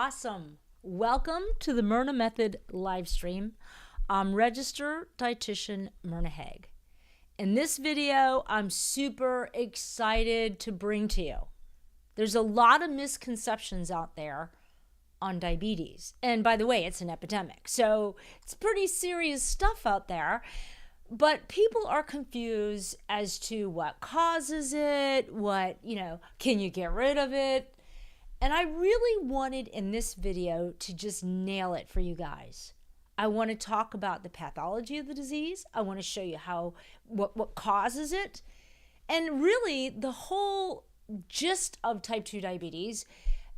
Awesome. Welcome to the Myrna Method live stream. I'm registered dietitian Myrna Haag. In this video, I'm super excited to bring to you. There's a lot of misconceptions out there on diabetes. And by the way, it's an epidemic. So it's pretty serious stuff out there. But people are confused as to what causes it, can you get rid of it? And I really wanted in this video to just nail it for you guys. I want to talk about the pathology of the disease. I want to show you what causes it. And really the whole gist of type 2 diabetes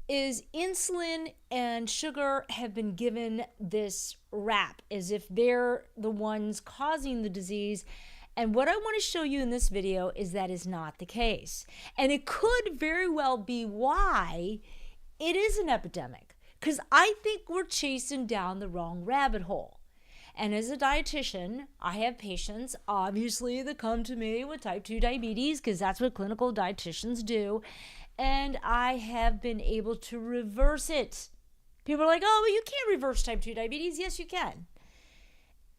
is insulin and sugar have been given this rap as if they're the ones causing the disease. And what I want to show you in this video is that is not the case. And it could very well be why it is an epidemic, because I think we're chasing down the wrong rabbit hole. And as a dietitian, I have patients, obviously, that come to me with type 2 diabetes, because that's what clinical dietitians do. And I have been able to reverse it. People are like, oh, well, you can't reverse type 2 diabetes. Yes, you can.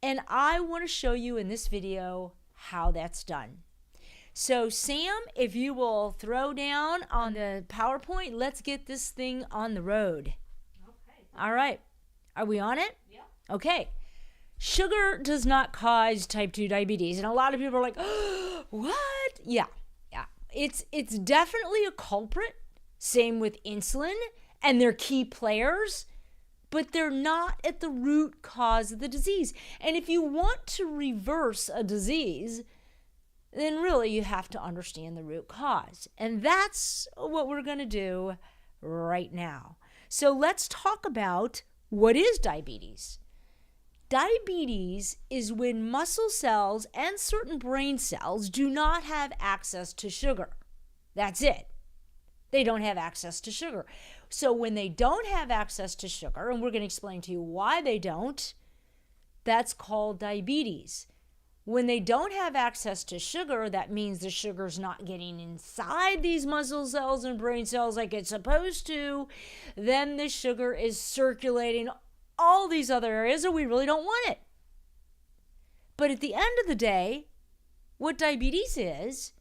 And I want to show you in this video how that's done. So Sam, if you will throw down on the PowerPoint, let's get this thing on the road. Okay. All right. Are we on it? Yeah. Okay. Sugar does not cause type 2 diabetes. And a lot of people are like, oh, what? Yeah. It's definitely a culprit. Same with insulin, and they're key players, but they're not at the root cause of the disease. And if you want to reverse a disease, then really you have to understand the root cause. And that's what we're going to do right now. So let's talk about what is diabetes. Diabetes is when muscle cells and certain brain cells do not have access to sugar. That's it. They don't have access to sugar. So when they don't have access to sugar, and we're going to explain to you why they don't, that's called diabetes. When they don't have access to sugar, that means the sugar's not getting inside these muscle cells and brain cells like it's supposed to. Then the sugar is circulating all these other areas, and we really don't want it. But at the end of the day, what diabetes is,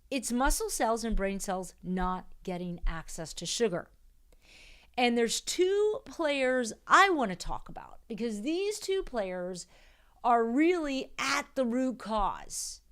it's muscle cells and brain cells not getting access to sugar. And there's two players I want to talk about, because these two players are really at the root cause.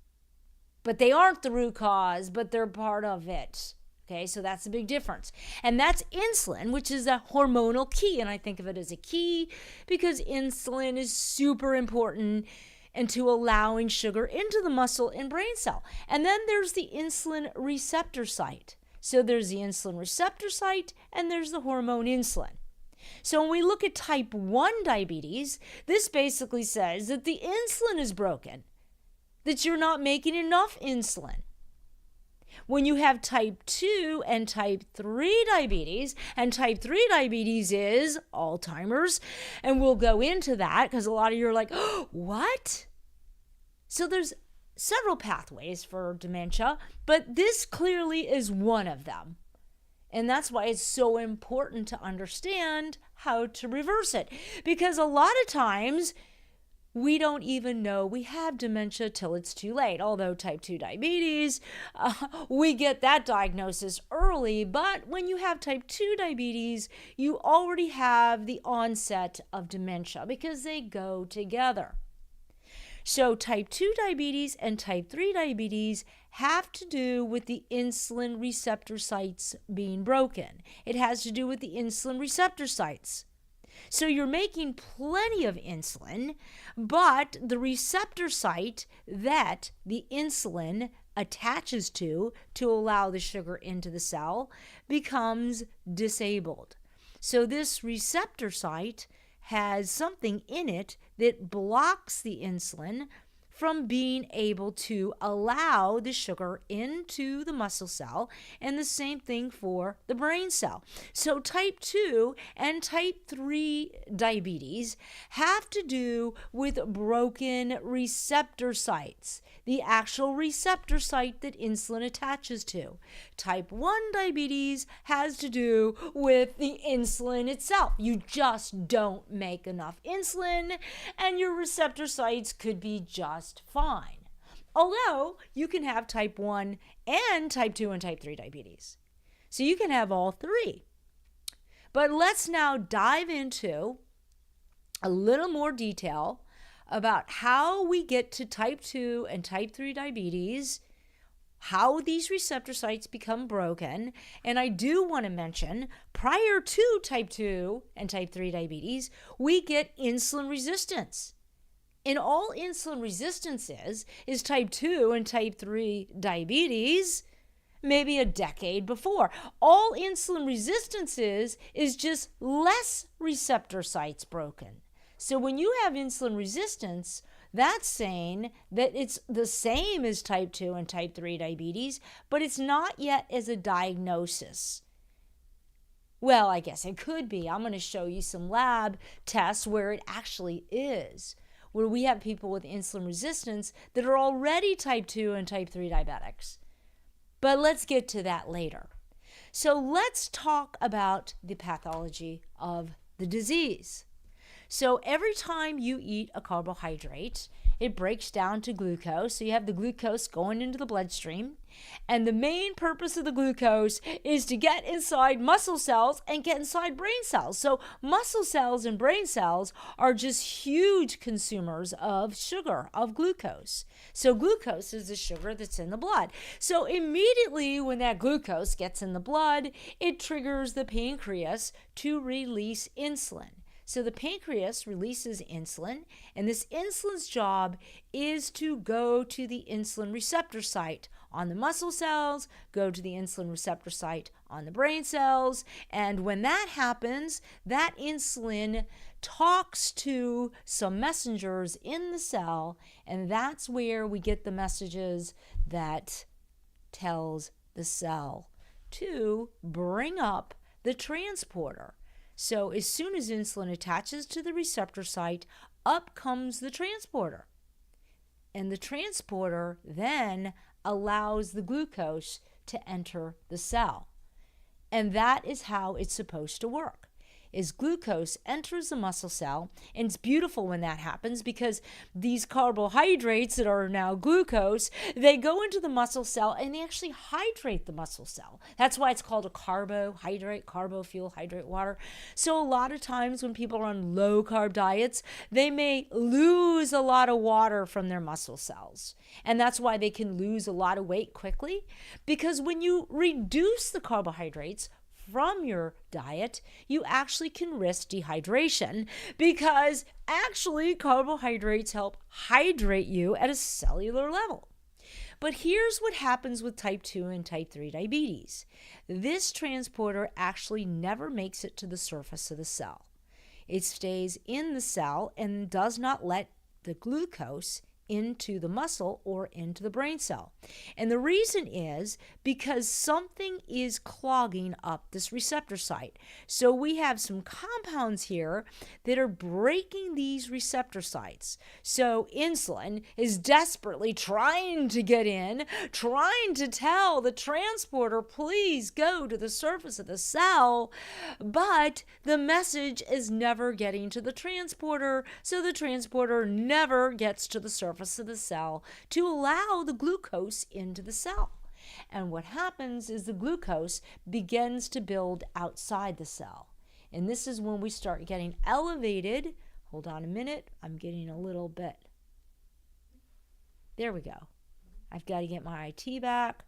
But they aren't the root cause, but they're part of it. Okay, so that's the big difference. And that's insulin, which is a hormonal key. And I think of it as a key because insulin is super important into allowing sugar into the muscle and brain cell. And then there's the insulin receptor site. So there's the insulin receptor site and there's the hormone insulin. So when we look at type 1 diabetes, this basically says that the insulin is broken, that you're not making enough insulin. When you have type 2 and type 3 diabetes, and type 3 diabetes is Alzheimer's, and we'll go into that because a lot of you are like, oh, what? So there's several pathways for dementia, but this clearly is one of them. And that's why it's so important to understand how to reverse it. Because a lot of times, we don't even know we have dementia till it's too late. Although type 2 diabetes, we get that diagnosis early. But when you have type 2 diabetes, you already have the onset of dementia because they go together. So type 2 diabetes and type 3 diabetes have to do with the insulin receptor sites being broken. It has to do with the insulin receptor sites. So you're making plenty of insulin, but the receptor site that the insulin attaches to allow the sugar into the cell becomes disabled. So this receptor site has something in it that blocks the insulin from being able to allow the sugar into the muscle cell, and the same thing for the brain cell. So type 2 and type 3 diabetes have to do with broken receptor sites, the actual receptor site that insulin attaches to. Type 1 diabetes has to do with the insulin itself. You just don't make enough insulin, and your receptor sites could be just fine. Although you can have type 1 and type 2 and type 3 diabetes. So you can have all three. But let's now dive into a little more detail about how we get to type 2 and type 3 diabetes, how these receptor sites become broken. And I do want to mention, prior to type 2 and type 3 diabetes, we get insulin resistance. And all insulin resistance is type 2 and type 3 diabetes maybe a decade before. All insulin resistance is just less receptor sites broken. So when you have insulin resistance, that's saying that it's the same as type 2 and type 3 diabetes, but it's not yet as a diagnosis. Well, I guess it could be. I'm going to show you some lab tests where it actually is, where we have people with insulin resistance that are already type 2 and type 3 diabetics. But let's get to that later. So let's talk about the pathology of the disease. So every time you eat a carbohydrate, it breaks down to glucose. So you have the glucose going into the bloodstream. And the main purpose of the glucose is to get inside muscle cells and get inside brain cells. So muscle cells and brain cells are just huge consumers of sugar, of glucose. So glucose is the sugar that's in the blood. So immediately when that glucose gets in the blood, it triggers the pancreas to release insulin. So the pancreas releases insulin, and this insulin's job is to go to the insulin receptor site on the muscle cells, go to the insulin receptor site on the brain cells, and when that happens, that insulin talks to some messengers in the cell, and that's where we get the messages that tells the cell to bring up the transporter. So as soon as insulin attaches to the receptor site, up comes the transporter. And the transporter then allows the glucose to enter the cell. And that is how it's supposed to work. Is glucose enters the muscle cell, and it's beautiful when that happens because these carbohydrates that are now glucose, they go into the muscle cell and they actually hydrate the muscle cell. That's why it's called a carbohydrate, carbo fuel, hydrate water. So a lot of times when people are on low carb diets, they may lose a lot of water from their muscle cells. And that's why they can lose a lot of weight quickly, because when you reduce the carbohydrates from your diet, you actually can risk dehydration, because actually carbohydrates help hydrate you at a cellular level. But here's what happens with type 2 and type 3 diabetes. This transporter actually never makes it to the surface of the cell. It stays in the cell and does not let the glucose into the muscle or into the brain cell. And the reason is because something is clogging up this receptor site. So we have some compounds here that are breaking these receptor sites. So insulin is desperately trying to get in, trying to tell the transporter, please go to the surface of the cell, but the message is never getting to the transporter, so the transporter never gets to the surface of the cell to allow the glucose into the cell. And what happens is the glucose begins to build outside the cell. And this is when we start getting elevated. Hold on a minute. I'm getting a little bit. There we go. I've got to get my IT back.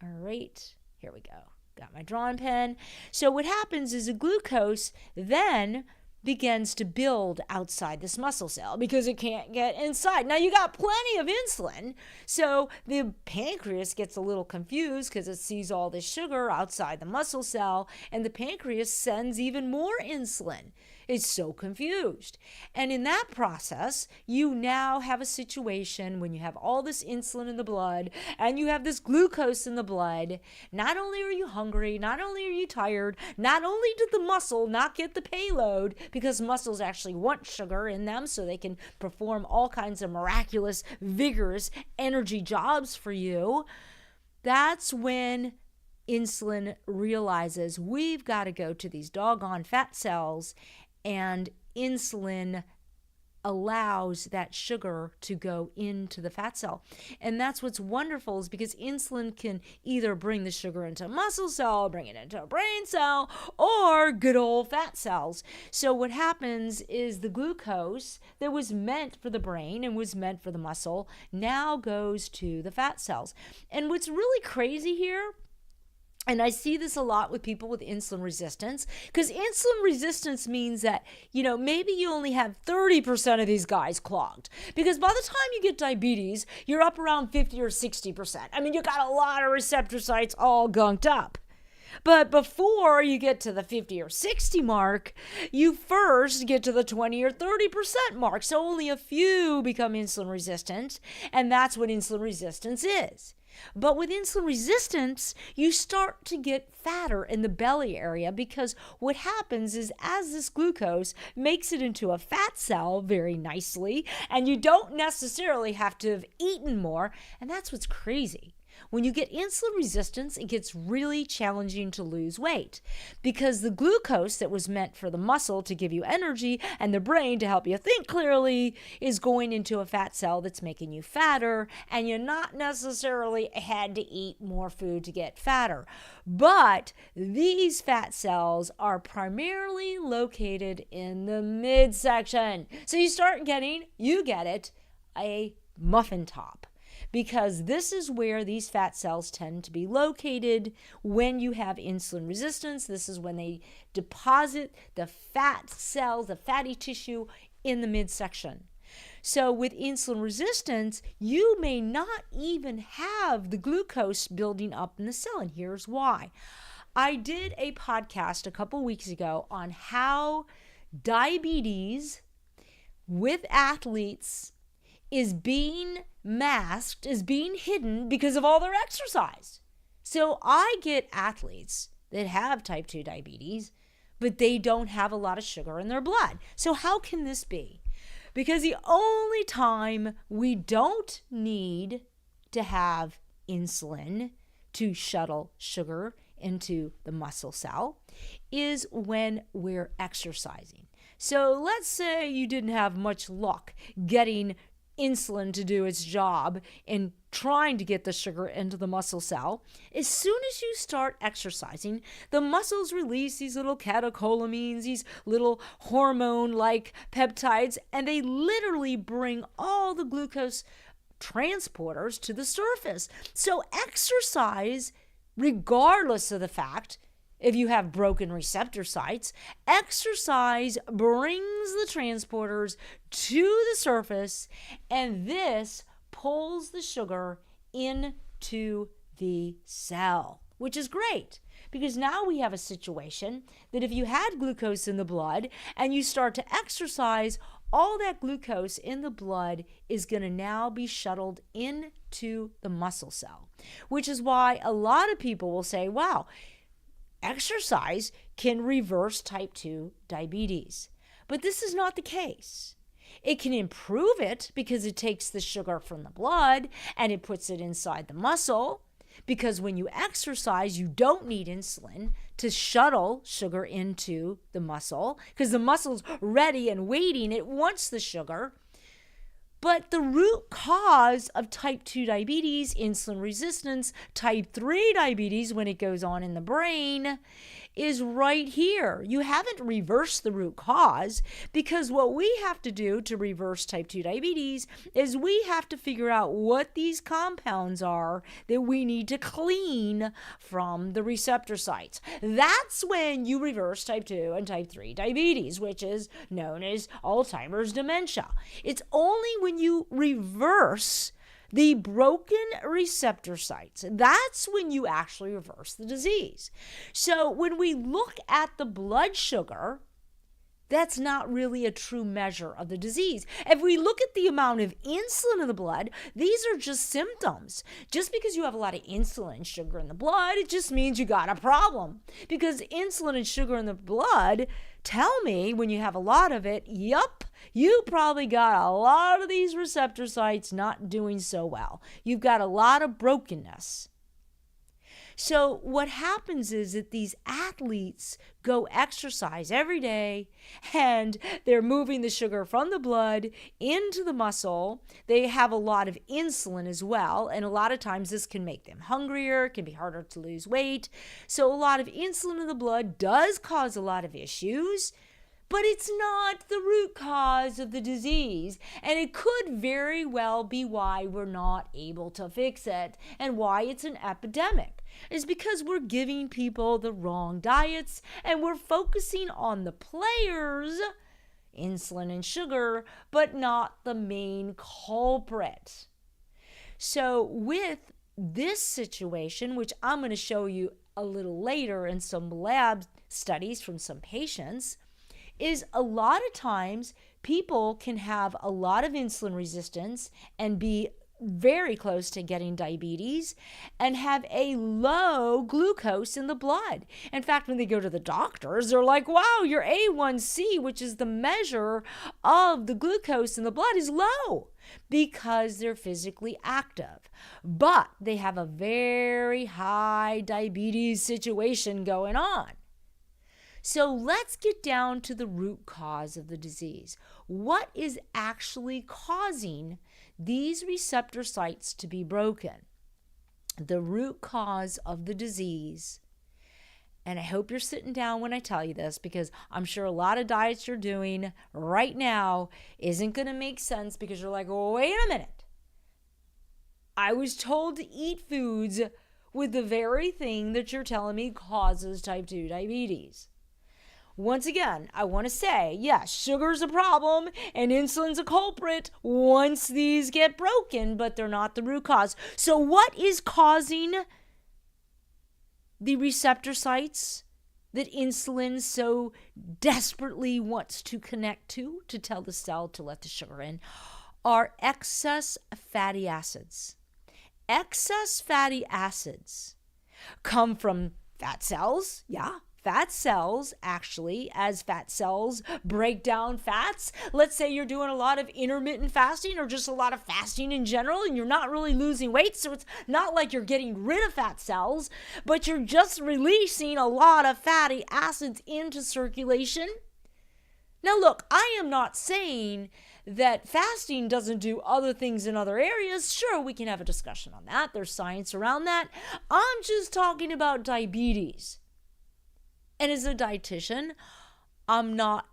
All right. Here we go. Got my drawing pen. So what happens is the glucose then begins to build outside this muscle cell because it can't get inside. Now, you got plenty of insulin, so the pancreas gets a little confused because it sees all this sugar outside the muscle cell, and the pancreas sends even more insulin. It's so confused. And in that process, you now have a situation when you have all this insulin in the blood and you have this glucose in the blood. Not only are you hungry, not only are you tired, not only did the muscle not get the payload, because muscles actually want sugar in them so they can perform all kinds of miraculous, vigorous energy jobs for you. That's when insulin realizes we've got to go to these doggone fat cells, and insulin allows that sugar to go into the fat cell. And that's what's wonderful, is because insulin can either bring the sugar into a muscle cell, bring it into a brain cell, or good old fat cells. So what happens is the glucose that was meant for the brain and was meant for the muscle now goes to the fat cells. And what's really crazy here, and I see this a lot with people with insulin resistance, because insulin resistance means that, maybe you only have 30% of these guys clogged. Because by the time you get diabetes, you're up around 50 or 60%. I mean, you got a lot of receptor sites all gunked up. But before you get to the 50 or 60 mark, you first get to the 20 or 30% mark. So only a few become insulin resistant, and that's what insulin resistance is. But with insulin resistance, you start to get fatter in the belly area, because what happens is as this glucose makes it into a fat cell very nicely, and you don't necessarily have to have eaten more, and that's what's crazy. When you get insulin resistance, it gets really challenging to lose weight, because the glucose that was meant for the muscle to give you energy and the brain to help you think clearly is going into a fat cell that's making you fatter, and you're not necessarily had to eat more food to get fatter. But these fat cells are primarily located in the midsection. So you get it, a muffin top. Because this is where these fat cells tend to be located when you have insulin resistance. This is when they deposit the fat cells, the fatty tissue, in the midsection. So with insulin resistance, you may not even have the glucose building up in the cell, and here's why. I did a podcast a couple weeks ago on how diabetes with athletes is being masked, is being hidden because of all their exercise. So I get athletes that have type 2 diabetes, but they don't have a lot of sugar in their blood. So how can this be? Because the only time we don't need to have insulin to shuttle sugar into the muscle cell is when we're exercising. So let's say you didn't have much luck getting insulin to do its job in trying to get the sugar into the muscle cell. As soon as you start exercising, the muscles release these little catecholamines, these little hormone-like peptides, and they literally bring all the glucose transporters to the surface. So exercise, regardless of the fact if you have broken receptor sites, exercise brings the transporters to the surface, and this pulls the sugar into the cell, which is great. Because now we have a situation that if you had glucose in the blood and you start to exercise, all that glucose in the blood is going to now be shuttled into the muscle cell, which is why a lot of people will say, wow, exercise can reverse type 2 diabetes. But this is not the case. It can improve it because it takes the sugar from the blood and it puts it inside the muscle. Because when you exercise, you don't need insulin to shuttle sugar into the muscle, because the muscle's ready and waiting. It wants the sugar. But the root cause of type 2 diabetes, insulin resistance, type 3 diabetes, when it goes on in the brain, is right here. You haven't reversed the root cause, because what we have to do to reverse type 2 diabetes is we have to figure out what these compounds are that we need to clean from the receptor sites. That's when you reverse type 2 and type 3 diabetes, which is known as Alzheimer's dementia. It's only when you reverse the broken receptor sites, that's when you actually reverse the disease. So when we look at the blood sugar, that's not really a true measure of the disease. If we look at the amount of insulin in the blood, these are just symptoms. Just because you have a lot of insulin and sugar in the blood, it just means you got a problem. Because insulin and sugar in the blood tell me, when you have a lot of it, yup, you probably got a lot of these receptor sites not doing so well. You've got a lot of brokenness. So what happens is that these athletes go exercise every day, and they're moving the sugar from the blood into the muscle. They have a lot of insulin as well, and a lot of times this can make them hungrier, it can be harder to lose weight. So a lot of insulin in the blood does cause a lot of issues, but it's not the root cause of the disease, and it could very well be why we're not able to fix it and why it's an epidemic. Is because we're giving people the wrong diets and we're focusing on the players, insulin and sugar, but not the main culprit. So with this situation, which I'm going to show you a little later in some lab studies from some patients, is a lot of times people can have a lot of insulin resistance and be very close to getting diabetes and have a low glucose in the blood. In fact, when they go to the doctors, they're like, wow, your A1C, which is the measure of the glucose in the blood, is low, because they're physically active. But they have a very high diabetes situation going on. So let's get down to the root cause of the disease. What is actually causing these receptor sites to be broken? The root cause of the disease, and I hope you're sitting down when I tell you this, because I'm sure a lot of diets you're doing right now isn't going to make sense, because you're like, oh, wait a minute. I was told to eat foods with the very thing that you're telling me causes type 2 diabetes. Once again, I want to say, yes, sugar's a problem and insulin's a culprit once these get broken, but they're not the root cause. So what is causing the receptor sites that insulin so desperately wants to connect to tell the cell to let the sugar in? Are excess fatty acids. Excess fatty acids come from fat cells, Fat cells, actually, as fat cells break down fats. Let's say you're doing a lot of intermittent fasting or just a lot of fasting in general, and you're not really losing weight, so it's not like you're getting rid of fat cells, but you're just releasing a lot of fatty acids into circulation. Now look, I am not saying that fasting doesn't do other things in other areas. Sure, we can have a discussion on that. There's science around that. I'm just talking about diabetes. And as a dietitian, I'm not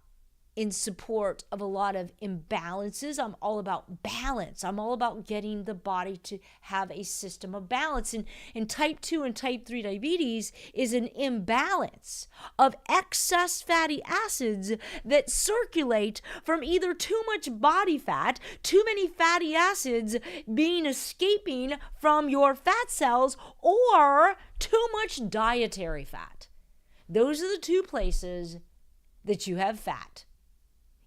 in support of a lot of imbalances. I'm all about balance. I'm all about getting the body to have a system of balance. And type 2 and type 3 diabetes is an imbalance of excess fatty acids that circulate from either too much body fat, too many fatty acids being escaping from your fat cells, or too much dietary fat. Those are the two places that you have fat.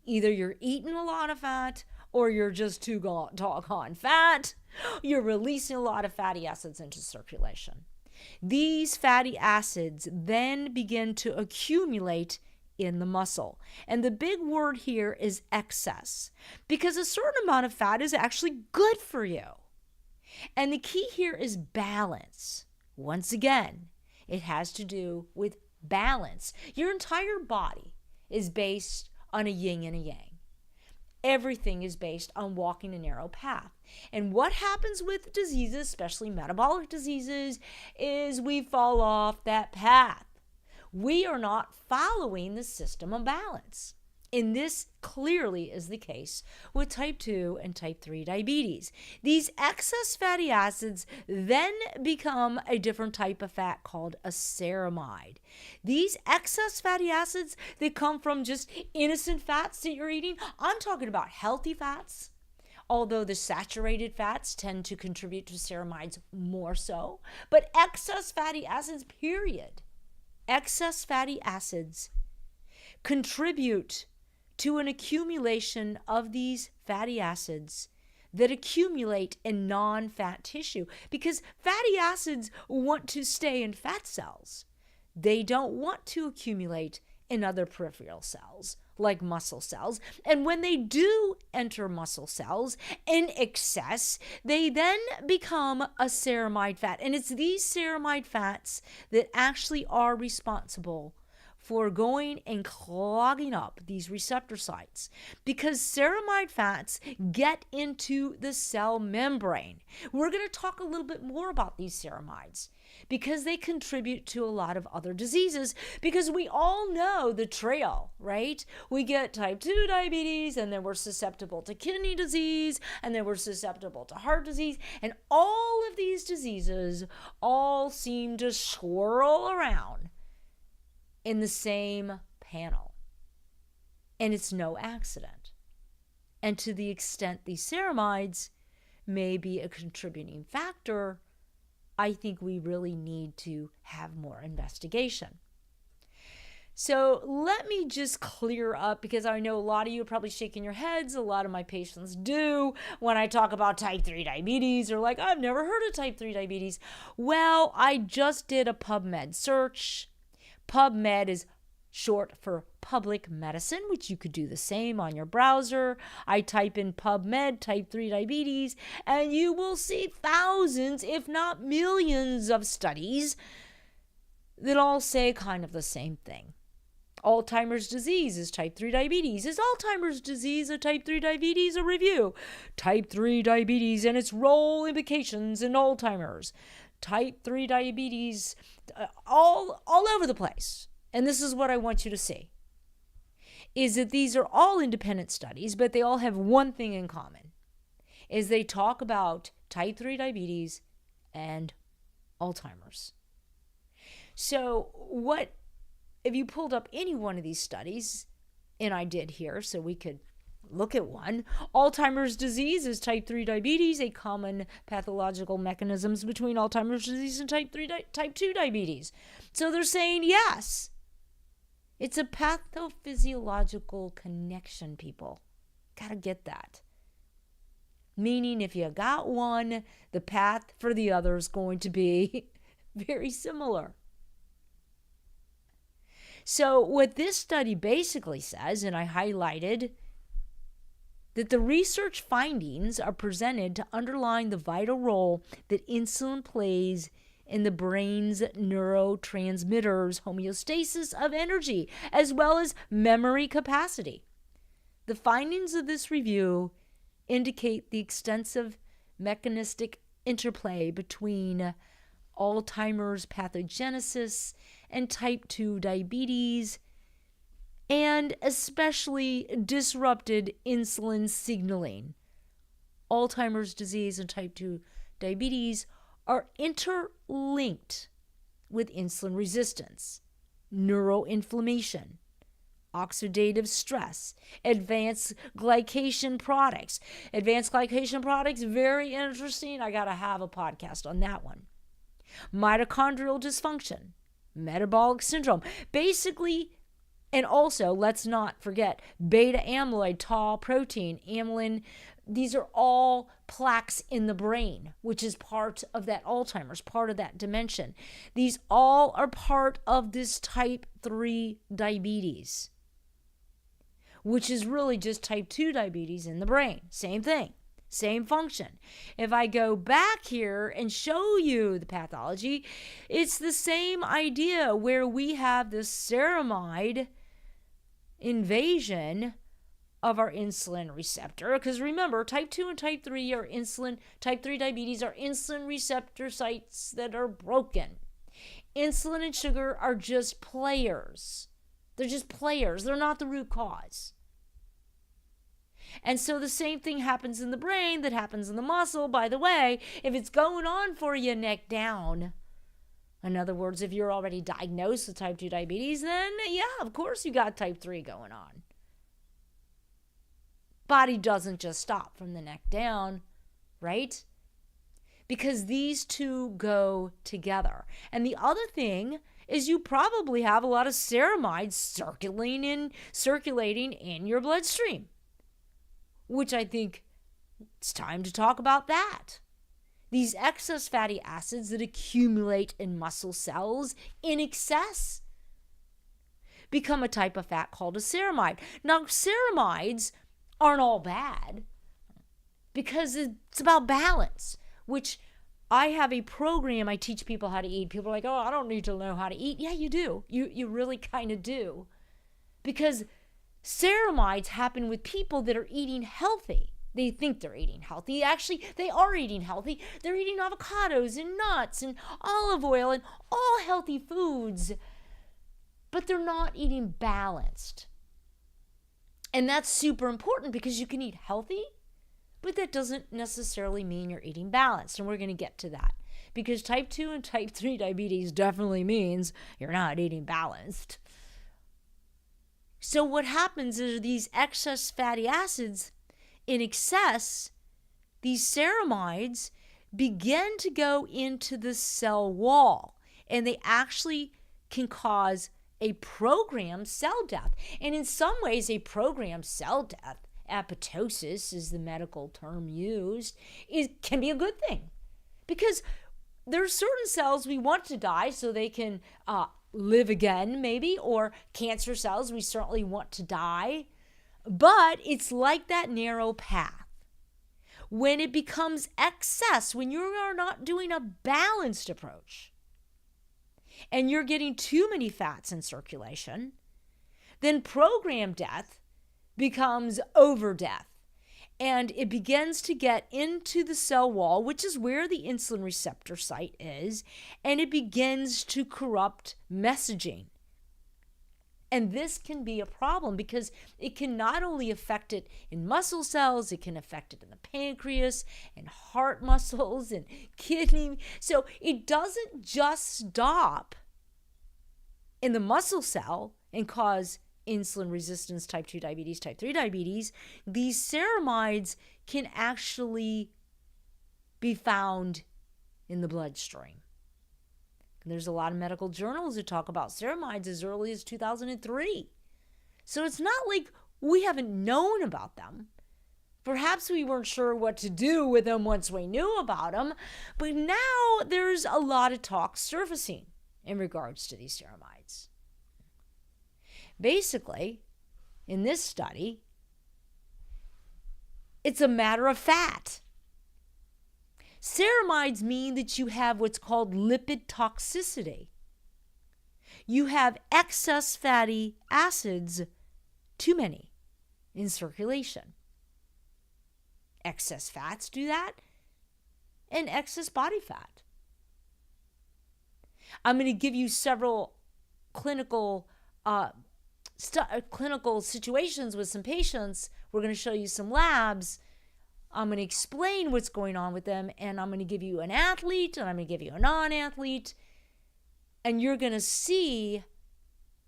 Either you're eating a lot of fat, or you're just too doggone fat. You're releasing a lot of fatty acids into circulation. These fatty acids then begin to accumulate in the muscle. And the big word here is excess, because a certain amount of fat is actually good for you. And the key here is balance. Once again, it has to do with balance. Your entire body is based on a yin and a yang. Everything is based on walking a narrow path. And what happens with diseases, especially metabolic diseases, is we fall off that path. we are not following the system of balance. And this clearly is the case with type 2 and type 3 diabetes. These excess fatty acids then become a different type of fat called a ceramide. These excess fatty acids, they come from just innocent fats that you're eating. I'm talking about healthy fats, although the saturated fats tend to contribute to ceramides more so. But excess fatty acids, period. Excess fatty acids contribute to an accumulation of these fatty acids that accumulate in non-fat tissue, because fatty acids want to stay in fat cells. They don't want to accumulate in other peripheral cells like muscle cells. And when they do enter muscle cells in excess, they then become a ceramide fat. And it's these ceramide fats that actually are responsible for going and clogging up these receptor sites, because ceramide fats get into the cell membrane. We're going to talk a little bit more about these ceramides because they contribute to a lot of other diseases, because we all know the trail, right? We get type 2 diabetes, and then we're susceptible to kidney disease, and then we're susceptible to heart disease, and all of these diseases all seem to swirl around in the same panel. And it's no accident. And to the extent these ceramides may be a contributing factor, I think we really need to have more investigation. So let me just clear up, because I know a lot of you are probably shaking your heads. A lot of my patients do when I talk about type 3 diabetes. They're like, I've never heard of type 3 diabetes. Well, I just did a PubMed search. PubMed is short for public medicine, which you could do the same on your browser. I type in PubMed, type 3 diabetes, and you will see thousands, if not millions, of studies that all say kind of the same thing. Alzheimer's disease is type 3 diabetes. Is Alzheimer's disease a type 3 diabetes? A review. Type 3 diabetes and its role implications in Alzheimer's. Type 3 diabetes, all over the place. And this is what I want you to see, is that these are all independent studies, but they all have one thing in common, is they talk about type 3 diabetes and Alzheimer's. So what, if you pulled up any one of these studies, and I did here, so we could look at one. Alzheimer's disease is type 3 diabetes, a common pathological mechanisms between Alzheimer's disease and type 2 diabetes. So they're saying yes. It's a pathophysiological connection, people. Gotta get that. Meaning if you got one, the path for the other is going to be very similar. So what this study basically says, and I highlighted, that the research findings are presented to underline the vital role that insulin plays in the brain's neurotransmitters, homeostasis of energy, as well as memory capacity. The findings of this review indicate the extensive mechanistic interplay between Alzheimer's pathogenesis and type 2 diabetes, and especially disrupted insulin signaling. Alzheimer's disease and type 2 diabetes are interlinked with insulin resistance, neuroinflammation, oxidative stress, advanced glycation products. Advanced glycation products, very interesting. I got to have a podcast on that one. Mitochondrial dysfunction, metabolic syndrome. Basically, and also, let's not forget, beta amyloid, tau protein, amylin. These are all plaques in the brain, which is part of that Alzheimer's, part of that dimension. These all are part of this type 3 diabetes, which is really just type 2 diabetes in the brain. Same thing, same function. If I go back here and show you the pathology, it's the same idea where we have this ceramide invasion of our insulin receptor, because remember, type 2 and type 3 are type 3 diabetes are insulin receptor sites that are broken. insulin and sugar are just players. They're just players. They're not the root cause. And so the same thing happens in the brain that happens in the muscle. By the way, if it's going on for you neck down, in other words, if you're already diagnosed with type 2 diabetes, then yeah, of course you got type 3 going on. Body doesn't just stop from the neck down, right? Because these two go together. And the other thing is you probably have a lot of ceramides circulating in your bloodstream, which I think it's time to talk about that. These excess fatty acids that accumulate in muscle cells in excess become a type of fat called a ceramide. Now, ceramides aren't all bad because it's about balance, which I have a program I teach people how to eat. People are like, oh, I don't need to know how to eat. Yeah, you do. You really kind of do. Because ceramides happen with people that are eating healthy. They think they're eating healthy. Actually, they are eating healthy. They're eating avocados and nuts and olive oil and all healthy foods. But they're not eating balanced. And that's super important because you can eat healthy, but that doesn't necessarily mean you're eating balanced. And we're going to get to that. Because type 2 and type 3 diabetes definitely means you're not eating balanced. So what happens is these excess fatty acids in excess, these ceramides begin to go into the cell wall, and they actually can cause a programmed cell death. And in some ways, a programmed cell death, apoptosis is the medical term used, can be a good thing. Because there are certain cells we want to die so they can live again, maybe, or cancer cells we certainly want to die. But it's like that narrow path. When it becomes excess, when you are not doing a balanced approach, and you're getting too many fats in circulation, then programmed death becomes over death. And it begins to get into the cell wall, which is where the insulin receptor site is, and it begins to corrupt messaging. And this can be a problem because it can not only affect it in muscle cells, it can affect it in the pancreas and heart muscles and kidney. So it doesn't just stop in the muscle cell and cause insulin resistance, type 2 diabetes, type 3 diabetes. These ceramides can actually be found in the bloodstream. There's a lot of medical journals that talk about ceramides as early as 2003. So it's not like we haven't known about them. Perhaps we weren't sure what to do with them once we knew about them, but now there's a lot of talk surfacing in regards to these ceramides. Basically, in this study, it's a matter of fat. Ceramides mean that you have what's called lipid toxicity. You have excess fatty acids, too many, in circulation. Excess fats do that, and excess body fat. I'm going to give you several clinical situations with some patients. We're going to show you some labs. I'm going to explain what's going on with them, and I'm going to give you an athlete, and I'm going to give you a non-athlete, and you're going to see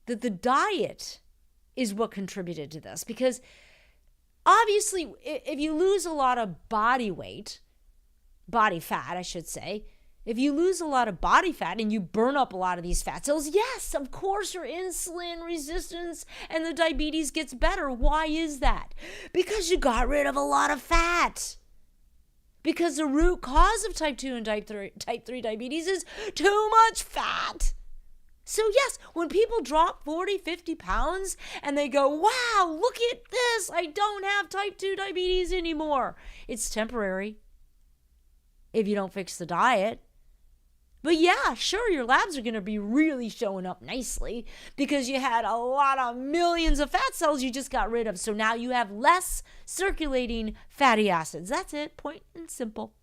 that the diet is what contributed to this. Because obviously, if you lose a lot of body fat, I should say, if you lose a lot of body fat and you burn up a lot of these fat cells, yes, of course your insulin resistance and the diabetes gets better. Why is that? Because you got rid of a lot of fat. Because the root cause of type 2 and type 3 diabetes is too much fat. So yes, when people drop 40, 50 pounds and they go, wow, look at this, I don't have type 2 diabetes anymore. It's temporary if you don't fix the diet. But yeah, sure, your labs are going to be really showing up nicely because you had a lot of millions of fat cells you just got rid of. So now you have less circulating fatty acids. That's it, point and simple.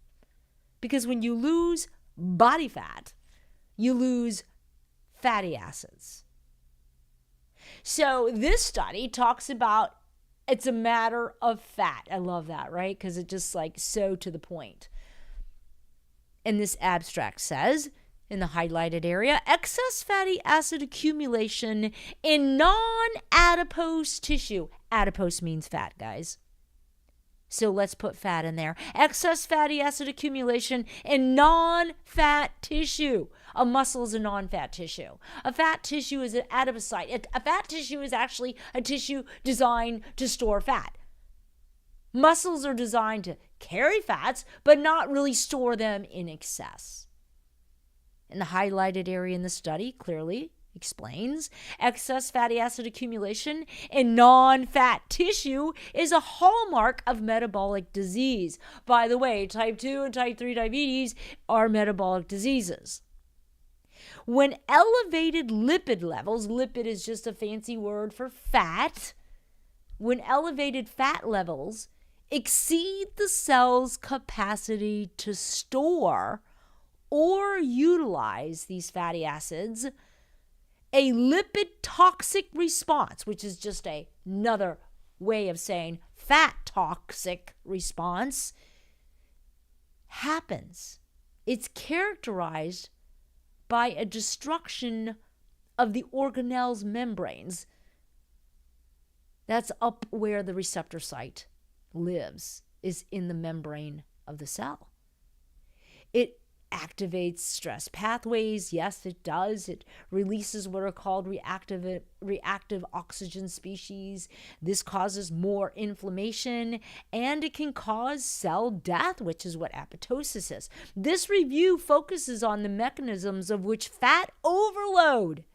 Because when you lose body fat, you lose fatty acids. So this study talks about it's a matter of fat. I love that, right? Because it just like so to the point. And this abstract says, in the highlighted area, excess fatty acid accumulation in non-adipose tissue. Adipose means fat, guys. So let's put fat in there. Excess fatty acid accumulation in non-fat tissue. A muscle is a non-fat tissue. A fat tissue is an adipocyte. A fat tissue is actually a tissue designed to store fat. Muscles are designed to carry fats, but not really store them in excess. And the highlighted area in the study clearly explains excess fatty acid accumulation in non-fat tissue is a hallmark of metabolic disease. By the way, type 2 and type 3 diabetes are metabolic diseases. When elevated lipid levels, lipid is just a fancy word for fat, when elevated fat levels exceed the cell's capacity to store or utilize these fatty acids, a lipid toxic response, which is just another way of saying fat toxic response, happens. It's characterized by a destruction of the organelle's membranes. That's up where the receptor site lives, is in the membrane of the cell. It activates stress pathways. Yes, it does. It releases what are called reactive oxygen species. This causes more inflammation, and it can cause cell death, which is what apoptosis is. This review focuses on the mechanisms of which fat overload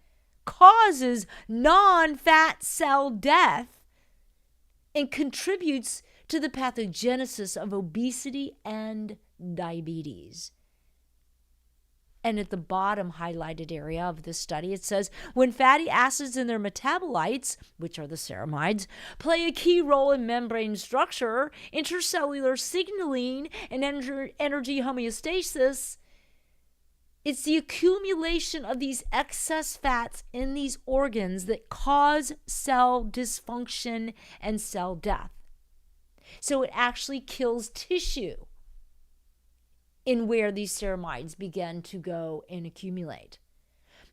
causes non-fat cell death and contributes to the pathogenesis of obesity and diabetes. And at the bottom highlighted area of this study, it says, when fatty acids and their metabolites, which are the ceramides, play a key role in membrane structure, intercellular signaling, and energy homeostasis, it's the accumulation of these excess fats in these organs that cause cell dysfunction and cell death. So it actually kills tissue in where these ceramides begin to go and accumulate.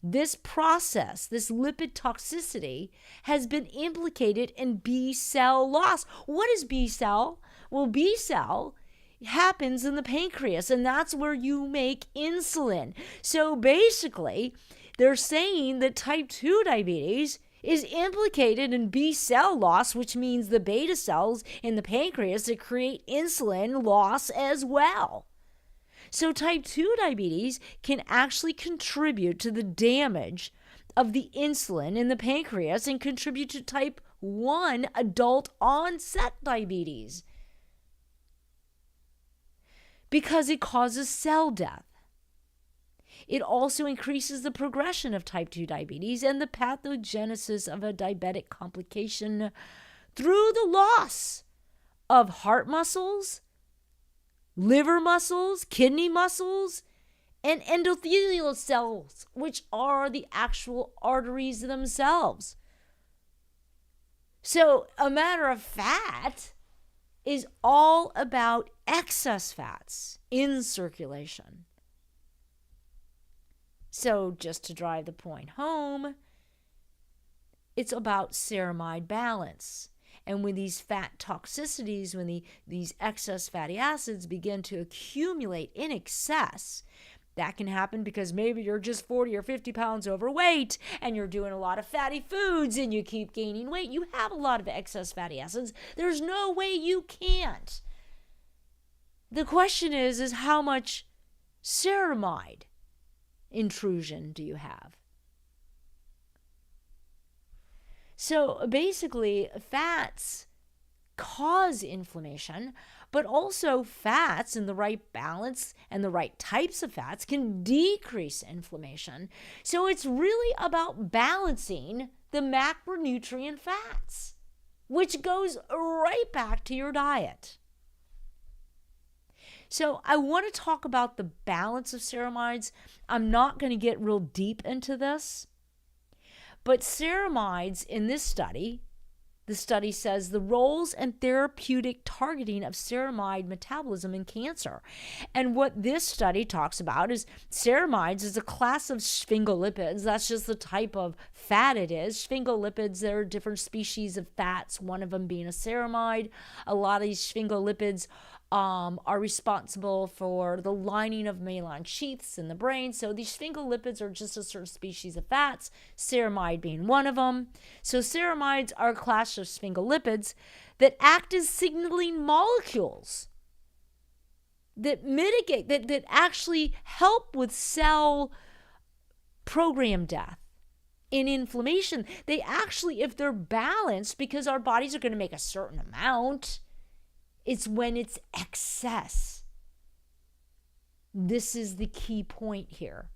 This process, this lipid toxicity, has been implicated in B cell loss. What is B cell? Well, B cell happens in the pancreas, and that's where you make insulin. So basically, they're saying that type 2 diabetes is implicated in B cell loss, which means the beta cells in the pancreas that create insulin loss as well. So type 2 diabetes can actually contribute to the damage of the insulin in the pancreas and contribute to type 1 adult onset diabetes because it causes cell death. It also increases the progression of type 2 diabetes and the pathogenesis of a diabetic complication through the loss of heart muscles, liver muscles, kidney muscles, and endothelial cells, which are the actual arteries themselves. So a matter of fat is all about excess fats in circulation. So just to drive the point home, it's about ceramide balance. And when these fat toxicities, when these excess fatty acids begin to accumulate in excess, that can happen because maybe you're just 40 or 50 pounds overweight and you're doing a lot of fatty foods and you keep gaining weight. You have a lot of excess fatty acids. There's no way you can't. The question is how much ceramide intrusion do you have? So basically, fats cause inflammation, but also fats in the right balance and the right types of fats can decrease inflammation. So it's really about balancing the macronutrient fats, which goes right back to your diet. So I want to talk about the balance of ceramides. I'm not going to get real deep into this, but ceramides in this study, the study says the roles and therapeutic targeting of ceramide metabolism in cancer. And what this study talks about is ceramides is a class of sphingolipids. That's just the type of fat it is. Sphingolipids, there are different species of fats, one of them being a ceramide. A lot of these sphingolipids are responsible for the lining of myelin sheaths in the brain. So these sphingolipids are just a certain species of fats, ceramide being one of them. So ceramides are a class of sphingolipids that act as signaling molecules that mitigate, that actually help with cell program death in inflammation. They actually, if they're balanced, because our bodies are going to make a certain amount, it's when it's excess. This is the key point here.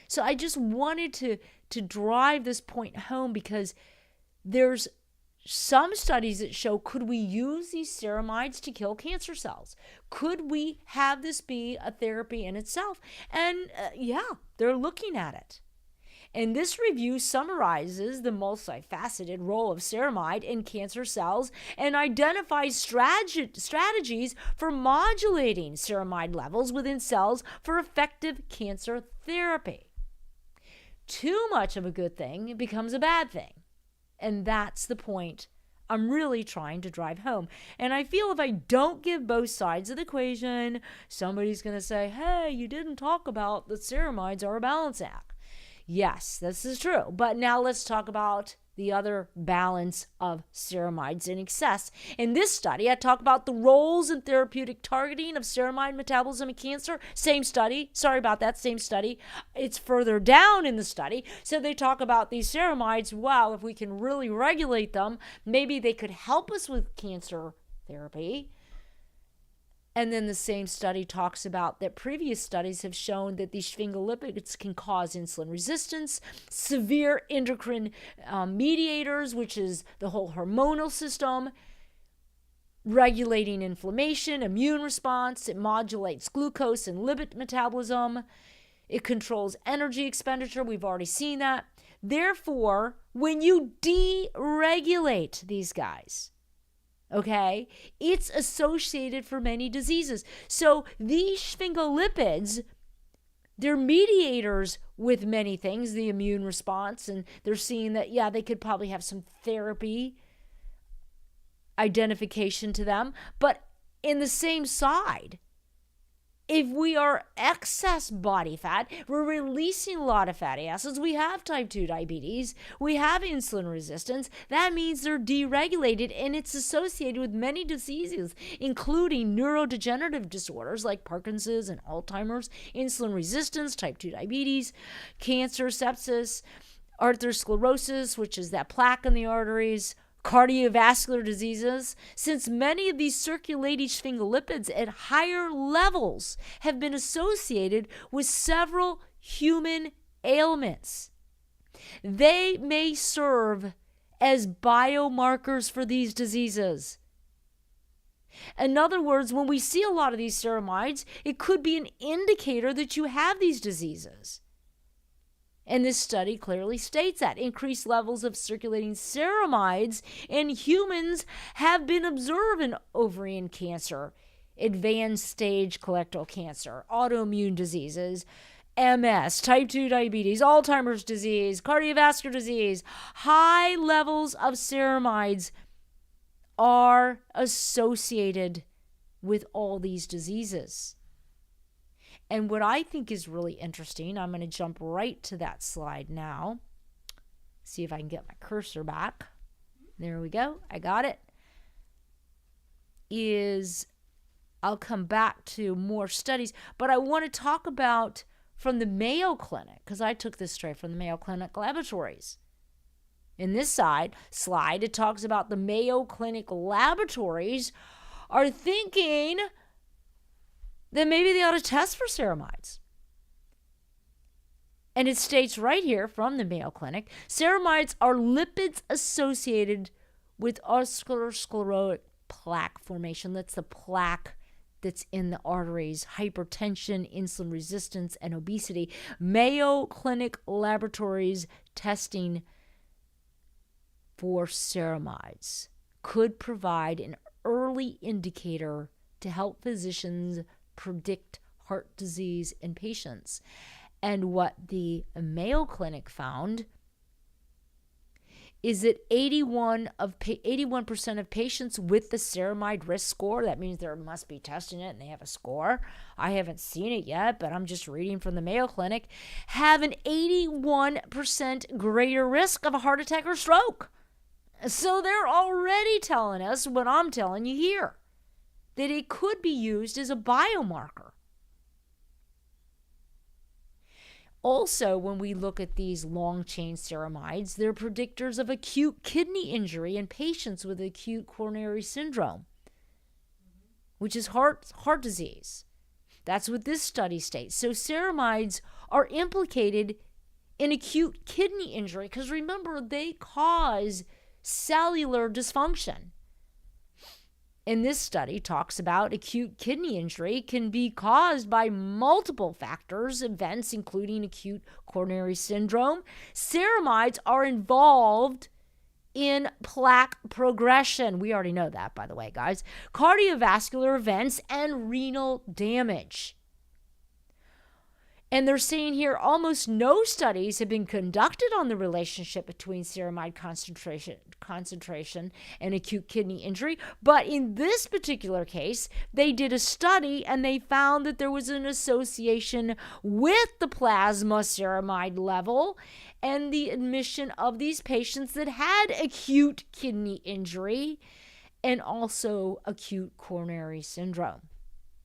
So I just wanted to drive this point home, because there's some studies that show, could we use these ceramides to kill cancer cells? Could we have this be a therapy in itself? And yeah, they're looking at it. And this review summarizes the multifaceted role of ceramide in cancer cells and identifies strategies for modulating ceramide levels within cells for effective cancer therapy. Too much of a good thing becomes a bad thing. And that's the point I'm really trying to drive home. And I feel if I don't give both sides of the equation, somebody's going to say, hey, you didn't talk about that ceramides are a balance act. Yes, this is true. But now let's talk about the other balance of ceramides in excess. In this study, I talk about the roles and therapeutic targeting of ceramide metabolism in cancer. Same study. Sorry about that. Same study. It's further down in the study. So they talk about these ceramides. Wow, if we can really regulate them, maybe they could help us with cancer therapy. And then the same study talks about that previous studies have shown that these sphingolipids can cause insulin resistance, severe endocrine mediators, which is the whole hormonal system, regulating inflammation, immune response. It modulates glucose and lipid metabolism. It controls energy expenditure. We've already seen that. Therefore, when you deregulate these guys, okay, it's associated for many diseases. So these sphingolipids, they're mediators with many things, the immune response, and they're seeing that, yeah, they could probably have some therapy identification to them. But in the same side, if we are excess body fat, we're releasing a lot of fatty acids, we have type 2 diabetes, we have insulin resistance, that means they're deregulated, and it's associated with many diseases, including neurodegenerative disorders like Parkinson's and Alzheimer's, insulin resistance, type 2 diabetes, cancer, sepsis, arteriosclerosis, which is that plaque in the arteries, cardiovascular diseases, since many of these circulating sphingolipids at higher levels have been associated with several human ailments. They may serve as biomarkers for these diseases. In other words, when we see a lot of these ceramides, it could be an indicator that you have these diseases. And this study clearly states that increased levels of circulating ceramides in humans have been observed in ovarian cancer, advanced stage colorectal cancer, autoimmune diseases, MS, type 2 diabetes, Alzheimer's disease, cardiovascular disease. High levels of ceramides are associated with all these diseases. And what I think is really interesting, I'm going to jump right to that slide now. See if I can get my cursor back. There we go. I got it. I'll come back to more studies, but I want to talk about from the Mayo Clinic, because I took this straight from the Mayo Clinic laboratories. In this slide, it talks about the Mayo Clinic laboratories are thinking then maybe they ought to test for ceramides. And it states right here from the Mayo Clinic, ceramides are lipids associated with atherosclerotic plaque formation. That's the plaque that's in the arteries, hypertension, insulin resistance, and obesity. Mayo Clinic Laboratories testing for ceramides could provide an early indicator to help physicians predict heart disease in patients. And what the Mayo Clinic found is that 81% of patients with the ceramide risk score, that means they must be testing it and they have a score. I haven't seen it yet, but I'm just reading from the Mayo Clinic, have an 81% greater risk of a heart attack or stroke. So they're already telling us what I'm telling you here, that it could be used as a biomarker. Also, when we look at these long-chain ceramides, they're predictors of acute kidney injury in patients with acute coronary syndrome, which is heart disease. That's what this study states. So ceramides are implicated in acute kidney injury because remember, they cause cellular dysfunction. And this study talks about acute kidney injury can be caused by multiple factors, events including acute coronary syndrome. Ceramides are involved in plaque progression. We already know that, by the way, guys. Cardiovascular events and renal damage. And they're saying here almost no studies have been conducted on the relationship between ceramide concentration and acute kidney injury. But in this particular case, they did a study and they found that there was an association with the plasma ceramide level and the admission of these patients that had acute kidney injury and also acute coronary syndrome.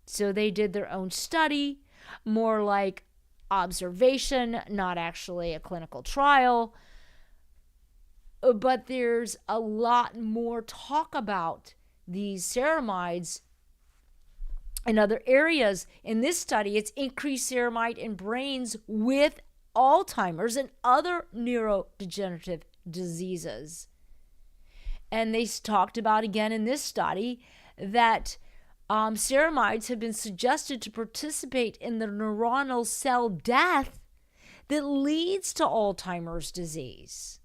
So they did their own study, more like observation, not actually a clinical trial. But there's a lot more talk about these ceramides in other areas. In this study, it's increased ceramide in brains with Alzheimer's and other neurodegenerative diseases. And they talked about again in this study that ceramides have been suggested to participate in the neuronal cell death that leads to Alzheimer's disease.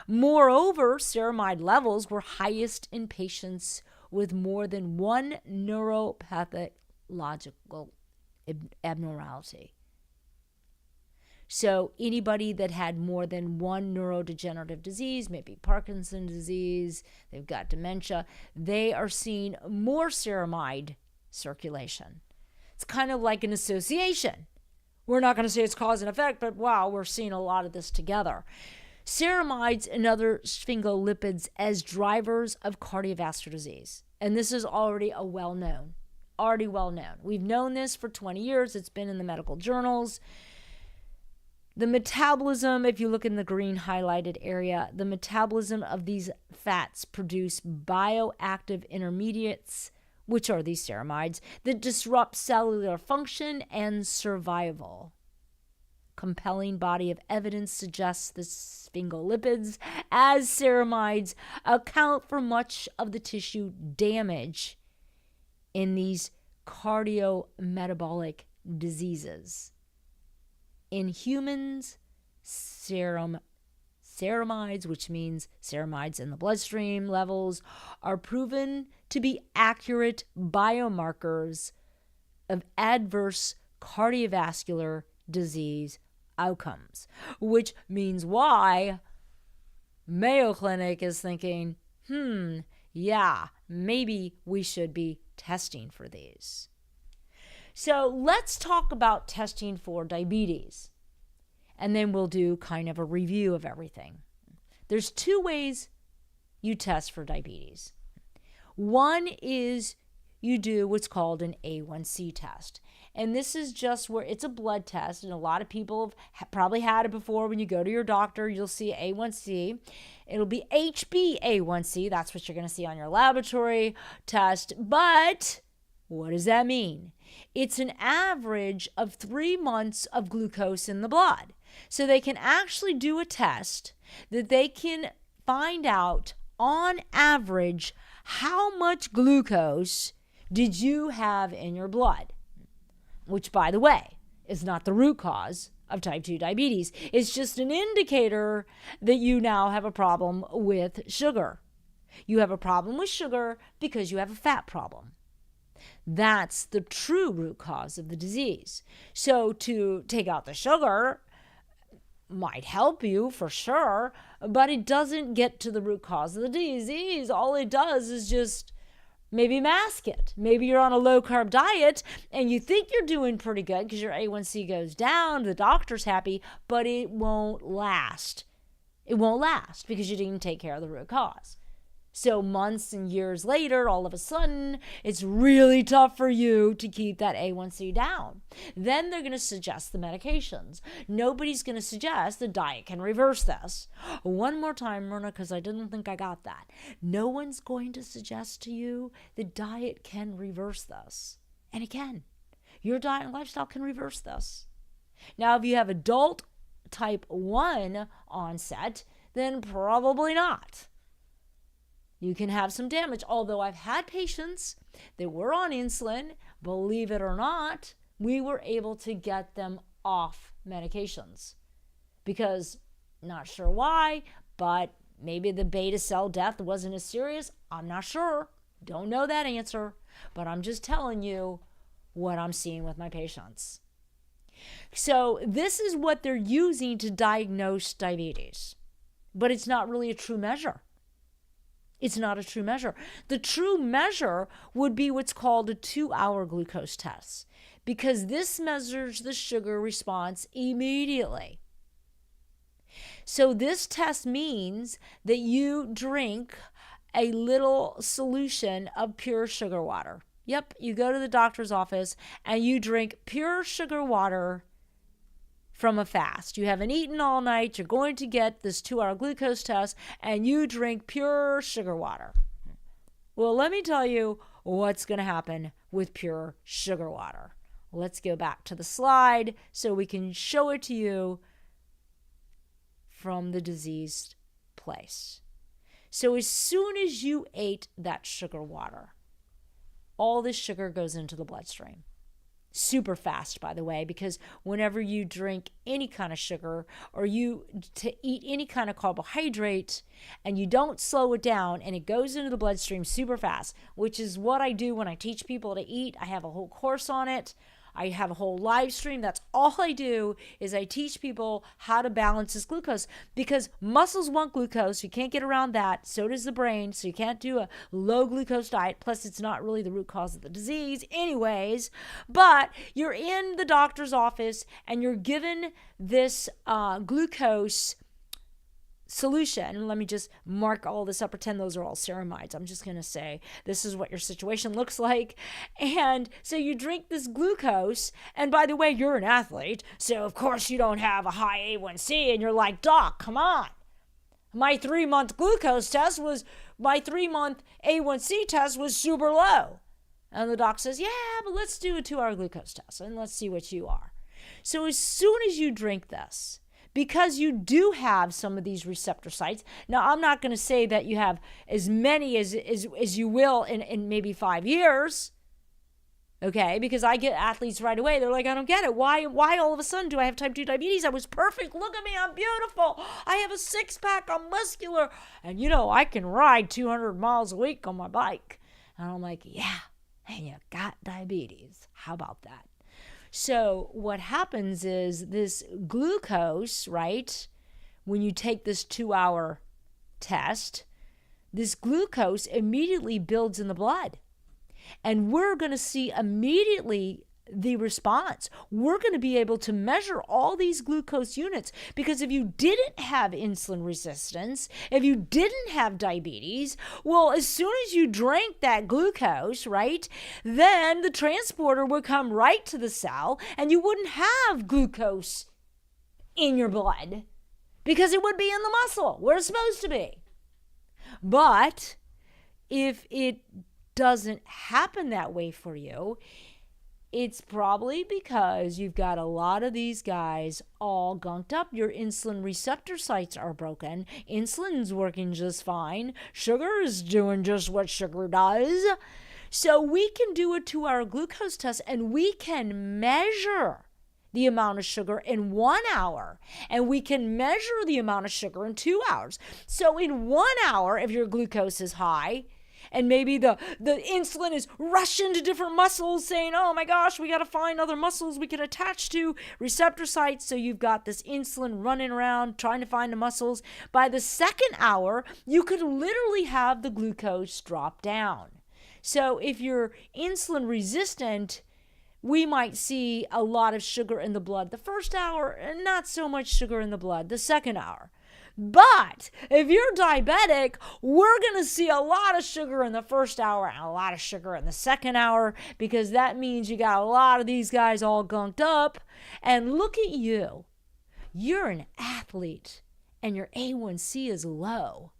Moreover, ceramide levels were highest in patients with more than one neuropathological abnormality. So anybody that had more than one neurodegenerative disease, maybe Parkinson's disease, they've got dementia, they are seeing more ceramide circulation. It's kind of like an association. We're not going to say it's cause and effect, but wow, we're seeing a lot of this together. Ceramides and other sphingolipids as drivers of cardiovascular disease. And this is already well known. We've known this for 20 years. It's been in the medical journals. The metabolism, if you look in the green highlighted area, the metabolism of these fats produce bioactive intermediates, which are these ceramides, that disrupt cellular function and survival. Compelling body of evidence suggests the sphingolipids as ceramides account for much of the tissue damage in these cardiometabolic diseases. In humans, ceramides, which means ceramides in the bloodstream levels, are proven to be accurate biomarkers of adverse cardiovascular disease outcomes, which means why Mayo Clinic is thinking, yeah, maybe we should be testing for these. So let's talk about testing for diabetes, and then we'll do kind of a review of everything. There's two ways you test for diabetes. One is you do what's called an A1C test. And this is just where it's a blood test, and a lot of people have probably had it before. When you go to your doctor, you'll see A1C. It'll be HbA1c. That's what you're going to see on your laboratory test. But what does that mean? It's an average of 3 months of glucose in the blood. So they can actually do a test that they can find out on average how much glucose did you have in your blood? Which, by the way, is not the root cause of type 2 diabetes. It's just an indicator that you now have a problem with sugar. You have a problem with sugar because you have a fat problem. That's the true root cause of the disease. So to take out the sugar might help you for sure, but it doesn't get to the root cause of the disease. All it does is just maybe mask it. Maybe you're on a low-carb diet and you think you're doing pretty good because your A1C goes down, the doctor's happy, but it won't last. It won't last because you didn't take care of the root cause. So months and years later, all of a sudden, it's really tough for you to keep that A1C down. Then they're going to suggest the medications. Nobody's going to suggest the diet can reverse this. One more time, Myrna, because I didn't think I got that. No one's going to suggest to you the diet can reverse this. And again, your diet and lifestyle can reverse this. Now, if you have adult type 1 onset, then probably not. You can have some damage, although I've had patients that were on insulin, believe it or not, we were able to get them off medications because, not sure why, but maybe the beta cell death wasn't as serious. I'm not sure. Don't know that answer, but I'm just telling you what I'm seeing with my patients. So this is what they're using to diagnose diabetes, but it's not really a true measure. It's not a true measure. The true measure would be what's called a 2-hour glucose test because this measures the sugar response immediately. So this test means that you drink a little solution of pure sugar water. Yep, you go to the doctor's office and you drink pure sugar water from a fast. You haven't eaten all night. You're going to get this 2-hour glucose test and you drink pure sugar water. Well, let me tell you what's going to happen with pure sugar water. Let's go back to the slide so we can show it to you from the diseased place. So as soon as you ate that sugar water, all this sugar goes into the bloodstream. Super fast, by the way, because whenever you drink any kind of sugar or you to eat any kind of carbohydrate and you don't slow it down and it goes into the bloodstream super fast, which is what I do when I teach people to eat. I have a whole course on it. I have a whole live stream. That's all I do is I teach people how to balance this glucose because muscles want glucose. You can't get around that. So does the brain. So you can't do a low glucose diet. Plus, it's not really the root cause of the disease anyways. But you're in the doctor's office and you're given this glucose solution. Let me just mark all this up, pretend those are all ceramides. I'm just going to say this is what your situation looks like. And so you drink this glucose, and by the way, you're an athlete, so of course you don't have a high A1C, and you're like, doc, come on. My 3-month glucose test was, my 3-month A1C test was super low. And the doc says, yeah, but let's do a 2-hour glucose test, and let's see what you are. So as soon as you drink this, because you do have some of these receptor sites. Now, I'm not going to say that you have as many as you will in maybe 5 years, okay? Because I get athletes right away. They're like, I don't get it. Why all of a sudden do I have type 2 diabetes? I was perfect. Look at me. I'm beautiful. I have a 6-pack. I'm muscular. And, I can ride 200 miles a week on my bike. And I'm like, yeah, and you got diabetes. How about that? So what happens is this glucose, right, when you take this 2-hour test, this glucose immediately builds in the blood. And we're going to see immediately the response. We're going to be able to measure all these glucose units because if you didn't have insulin resistance, if you didn't have diabetes, well, as soon as you drank that glucose, right, then the transporter would come right to the cell and you wouldn't have glucose in your blood because it would be in the muscle where it's supposed to be. But if it doesn't happen that way for you, it's probably because you've got a lot of these guys all gunked up. Your insulin receptor sites are broken. Insulin's working just fine. Sugar is doing just what sugar does. So we can do a 2-hour glucose test and we can measure the amount of sugar in 1 hour, and we can measure the amount of sugar in 2 hours. So in 1 hour, if your glucose is high, and maybe the insulin is rushing to different muscles saying, oh my gosh, we got to find other muscles we can attach to receptor sites. So you've got this insulin running around trying to find the muscles. By the second hour, you could literally have the glucose drop down. So if you're insulin resistant, we might see a lot of sugar in the blood the first hour and not so much sugar in the blood the second hour. But if you're diabetic, we're going to see a lot of sugar in the first hour and a lot of sugar in the second hour, because that means you got a lot of these guys all gunked up. And look at you. You're an athlete and your A1C is low.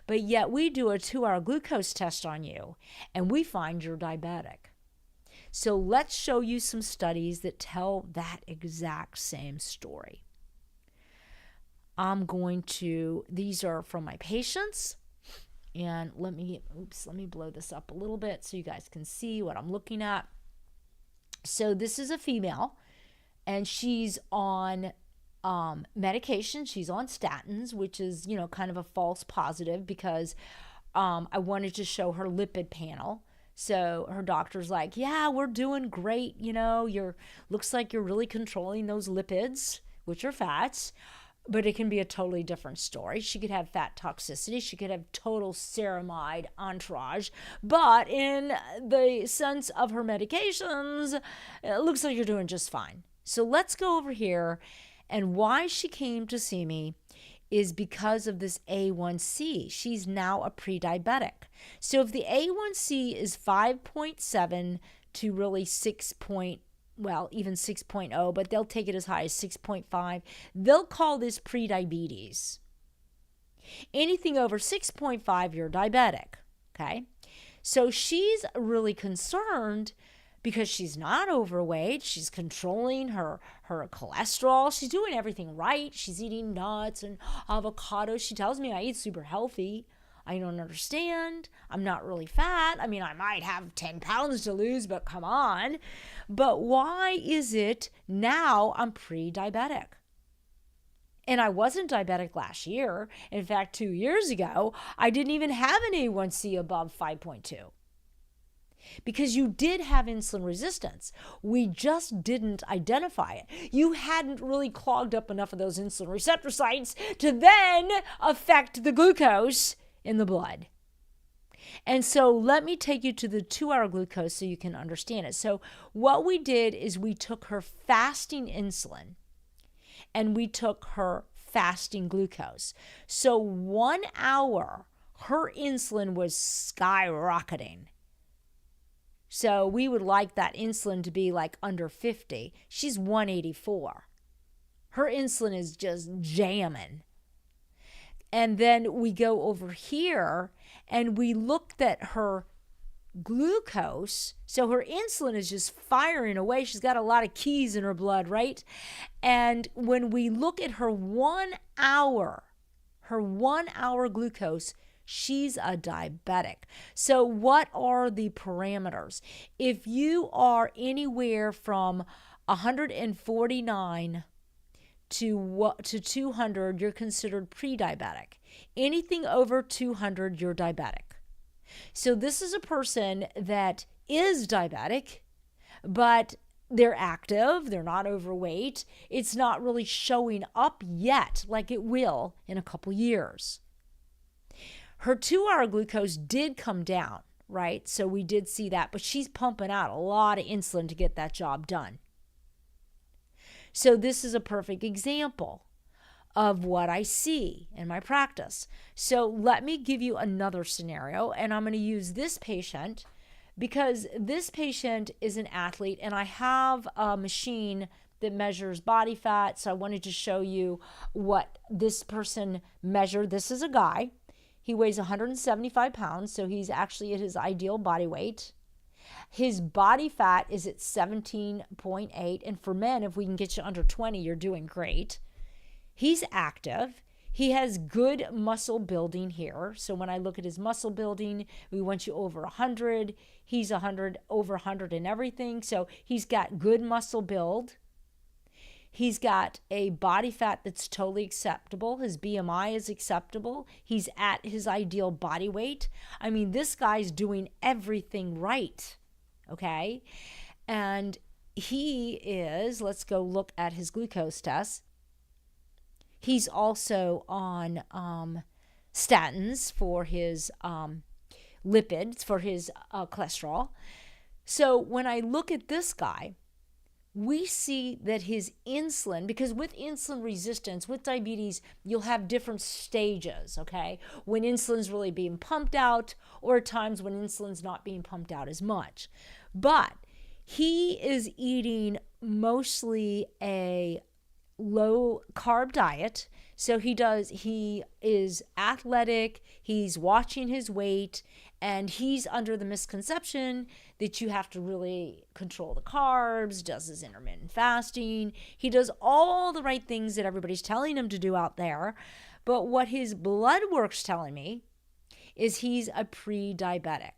But yet we do a 2-hour glucose test on you and we find you're diabetic. So let's show you some studies that tell that exact same story. These are from my patients, and let me blow this up a little bit so you guys can see what I'm looking at. So this is a female, and she's on medication. She's on statins, which is, kind of a false positive, because I wanted to show her lipid panel. So her doctor's like, yeah, we're doing great. Looks like you're really controlling those lipids, which are fats. But it can be a totally different story. She could have fat toxicity. She could have total ceramide entourage. But in the sense of her medications, it looks like you're doing just fine. So let's go over here. And why she came to see me is because of this A1C. She's now a pre-diabetic. So if the A1C is 5.7 to really even 6.0, but they'll take it as high as 6.5. They'll call this prediabetes. Anything over 6.5, you're diabetic, okay? So she's really concerned because she's not overweight. She's controlling her cholesterol. She's doing everything right. She's eating nuts and avocados. She tells me I eat super healthy. I don't understand. I'm not really fat. I mean, I might have 10 pounds to lose, but come on. But why is it now I'm pre-diabetic? And I wasn't diabetic last year. In fact, 2 years ago, I didn't even have an A1C above 5.2. Because you did have insulin resistance. We just didn't identify it. You hadn't really clogged up enough of those insulin receptor sites to then affect the glucose in the blood. And so let me take you to the 2-hour glucose so you can understand it. So what we did is we took her fasting insulin and we took her fasting glucose. So 1 hour, her insulin was skyrocketing. So we would like that insulin to be like under 50. She's 184. Her insulin is just jamming. And then we go over here and we looked at her glucose. So her insulin is just firing away. She's got a lot of keys in her blood, right? And when we look at her 1 hour glucose, she's a diabetic. So what are the parameters? If you are anywhere from 149 to 200, you're considered pre-diabetic. Anything over 200, you're diabetic. So this is a person that is diabetic, but they're active, they're not overweight. It's not really showing up yet, like it will in a couple years. Her 2-hour glucose did come down, right? So we did see that, but she's pumping out a lot of insulin to get that job done. So this is a perfect example of what I see in my practice. So let me give you another scenario, and I'm going to use this patient because this patient is an athlete, and I have a machine that measures body fat. So I wanted to show you what this person measured. This is a guy. He weighs 175 pounds, so he's actually at his ideal body weight. His body fat is at 17.8, and for men, if we can get you under 20, you're doing great. He's active. He has good muscle building here. So when I look at his muscle building, we want you over 100. He's 100, over 100 in everything. So he's got good muscle build. He's got a body fat that's totally acceptable. His BMI is acceptable. He's at his ideal body weight. I mean, this guy's doing everything right, okay? And he is, let's go look at his glucose test. He's also on statins for his lipids, for his cholesterol. So when I look at this guy, we see that his insulin, because with insulin resistance, with diabetes, you'll have different stages, okay? When insulin's really being pumped out, or times when insulin's not being pumped out as much. But he is eating mostly a low carb diet. So he is athletic, he's watching his weight, and he's under the misconception that you have to really control the carbs, does his intermittent fasting. He does all the right things that everybody's telling him to do out there. But what his blood work's telling me is he's a pre-diabetic.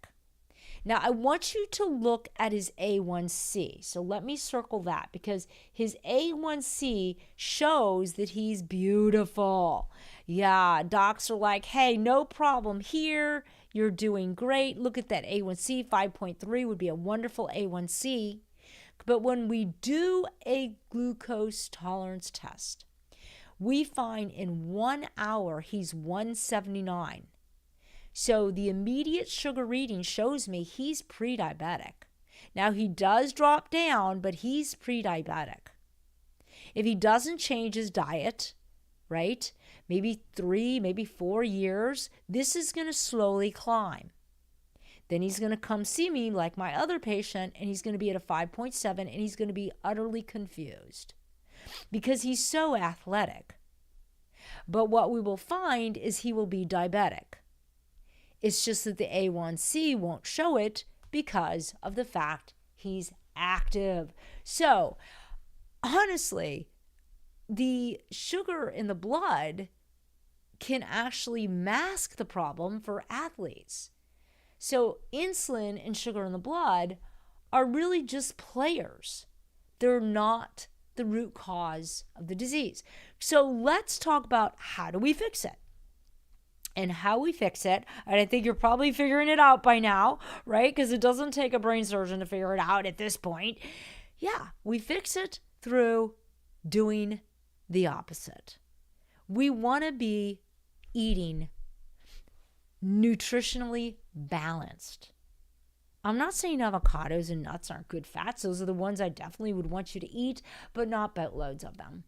Now, I want you to look at his A1C. So let me circle that, because his A1C shows that he's beautiful. Yeah, docs are like, hey, no problem here. You're doing great. Look at that A1C. 5.3 would be a wonderful A1C. But when we do a glucose tolerance test, we find in 1 hour he's 179. So the immediate sugar reading shows me he's pre-diabetic. Now, he does drop down, but he's pre-diabetic. If he doesn't change his diet, right, maybe 3, maybe 4 years, this is going to slowly climb. Then he's going to come see me like my other patient, and he's going to be at a 5.7, and he's going to be utterly confused because he's so athletic. But what we will find is he will be diabetic. It's just that the A1C won't show it because of the fact he's active. So, honestly, the sugar in the blood can actually mask the problem for athletes. So, insulin and sugar in the blood are really just players. They're not the root cause of the disease. So, let's talk about how do we fix it. And how we fix it, and I think you're probably figuring it out by now, right? Because it doesn't take a brain surgeon to figure it out at this point. Yeah, we fix it through doing the opposite. We want to be eating nutritionally balanced. I'm not saying avocados and nuts aren't good fats. Those are the ones I definitely would want you to eat, but not boatloads of them.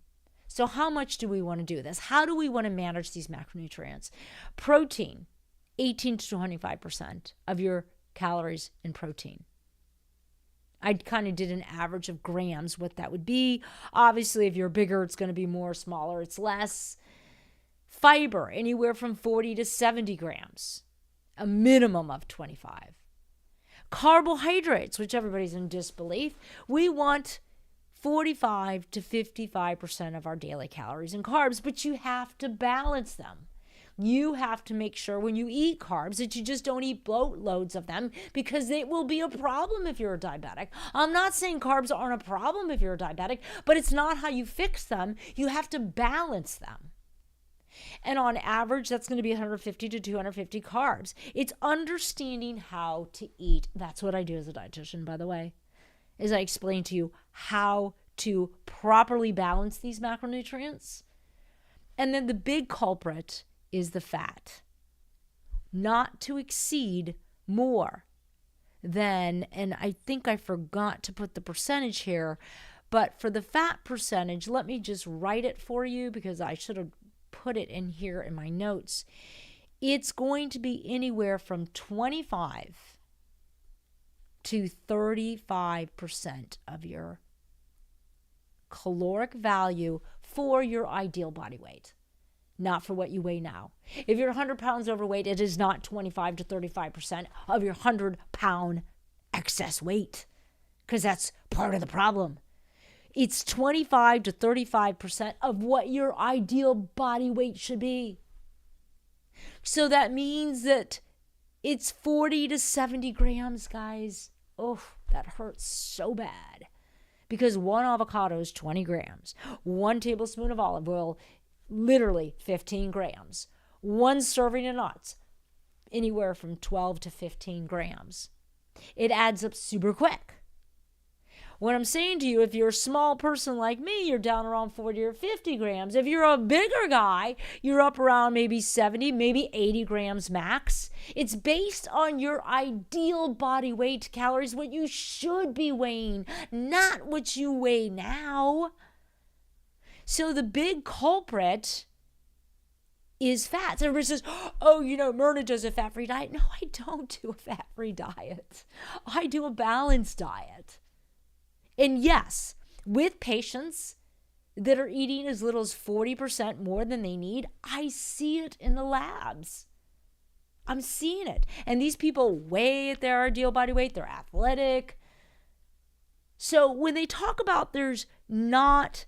So how much do we want to do this? How do we want to manage these macronutrients? Protein, 18 to 25% of your calories in protein. I kind of did an average of grams, what that would be. Obviously, if you're bigger, it's going to be more. Smaller, it's less. Fiber, anywhere from 40 to 70 grams, a minimum of 25. Carbohydrates, which everybody's in disbelief, we want 45 to 55% of our daily calories and carbs, but you have to balance them. You have to make sure when you eat carbs that you just don't eat boatloads of them, because it will be a problem if you're a diabetic. I'm not saying carbs aren't a problem if you're a diabetic, but it's not how you fix them. You have to balance them. And on average, that's going to be 150 to 250 carbs. It's understanding how to eat. That's what I do as a dietitian, by the way. Is I explain to you how to properly balance these macronutrients. And then the big culprit is the fat. Not to exceed more than, and I think I forgot to put the percentage here, but for the fat percentage, let me just write it for you because I should have put it in here in my notes. It's going to be anywhere from 25 to 35% of your caloric value for your ideal body weight, not for what you weigh now. If you're 100 pounds overweight, it is not 25 to 35% of your 100-pound excess weight, because that's part of the problem. It's 25 to 35% of what your ideal body weight should be. So that means that it's 40 to 70 grams, guys. Oh, that hurts so bad. Because one avocado is 20 grams. 1 tablespoon of olive oil, literally 15 grams. 1 serving of nuts, anywhere from 12 to 15 grams. It adds up super quick. What I'm saying to you, if you're a small person like me, you're down around 40 or 50 grams. If you're a bigger guy, you're up around maybe 70, maybe 80 grams max. It's based on your ideal body weight calories, what you should be weighing, not what you weigh now. So the big culprit is fats. Everybody says, oh, Myrna does a fat-free diet. No, I don't do a fat-free diet. I do a balanced diet. And yes, with patients that are eating as little as 40% more than they need, I see it in the labs. I'm seeing it. And these people weigh at their ideal body weight. They're athletic. So when they talk about there's not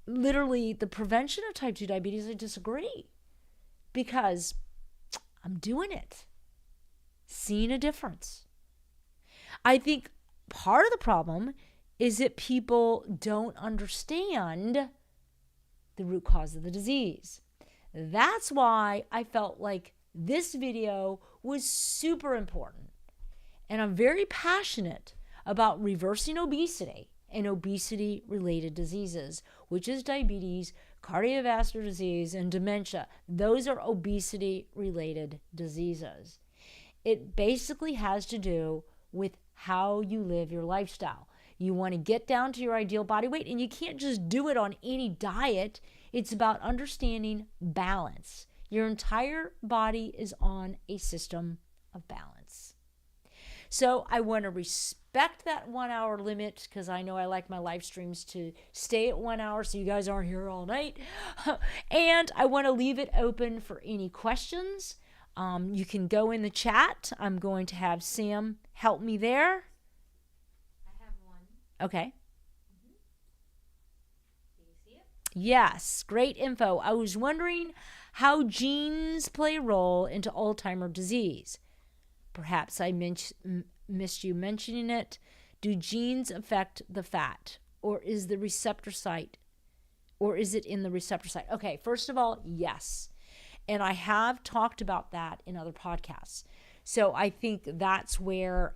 literally the prevention of type 2 diabetes, I disagree. Because I'm doing it. Seeing a difference. I think part of the problem is that people don't understand the root cause of the disease. That's why I felt like this video was super important. And I'm very passionate about reversing obesity and obesity-related diseases, which is diabetes, cardiovascular disease, and dementia. Those are obesity-related diseases. It basically has to do with how you live your lifestyle. You want to get down to your ideal body weight, and you can't just do it on any diet. It's about understanding balance. Your entire body is on a system of balance. So I want to respect that 1 hour limit because I know I like my live streams to stay at 1 hour so you guys aren't here all night. And I want to leave it open for any questions. You can go in the chat. I'm going to have Sam help me there. I have one. Okay. Can you see it? Yes, great info. I was wondering how genes play a role into Alzheimer's disease. Perhaps I missed you mentioning it. Do genes affect the fat, or is the receptor site, or is it in the receptor site? Okay, first of all, yes. And I have talked about that in other podcasts. So I think that's where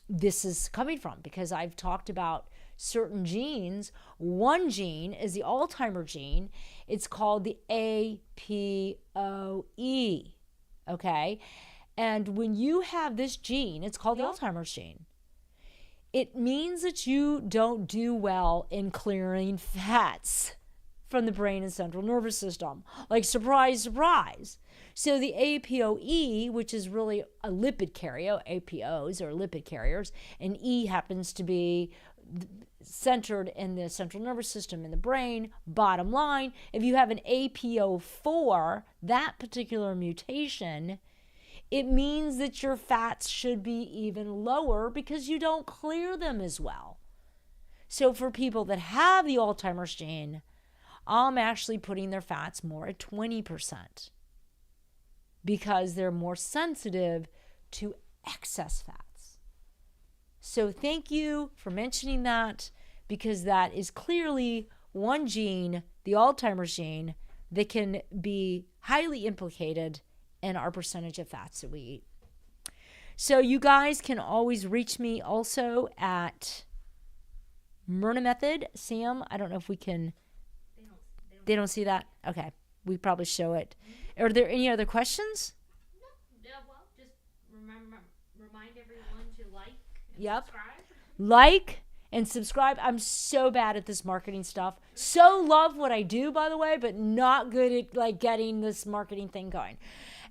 this is coming from, because I've talked about certain genes. One gene is the Alzheimer's gene. It's called the APOE, okay? And when you have this gene, it's called the Alzheimer's gene. It means that you don't do well in clearing fats from the brain and central nervous system. Like, surprise, surprise. So the APOE, which is really a lipid carrier, APOs are lipid carriers, and E happens to be centered in the central nervous system in the brain. Bottom line, if you have an APO4, that particular mutation, it means that your fats should be even lower because you don't clear them as well. So for people that have the Alzheimer's gene, I'm actually putting their fats more at 20% because they're more sensitive to excess fats. So thank you for mentioning that, because that is clearly one gene, the Alzheimer's gene, that can be highly implicated in our percentage of fats that we eat. So you guys can always reach me also at Myrna Method. Sam, I don't know if we can... They don't see that? Okay. We probably show it. Are there any other questions? No. Yeah, well, just remind everyone to like and Yep. subscribe. Like and subscribe. I'm so bad at this marketing stuff. So love what I do, by the way, but not good at like getting this marketing thing going.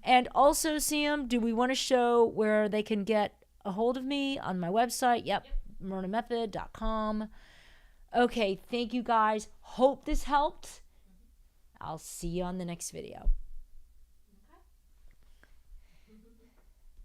And also, Sam, do we want to show where they can get a hold of me on my website? Yep. myrnamethod.com. Okay, thank you guys. Hope this helped. I'll see you on the next video.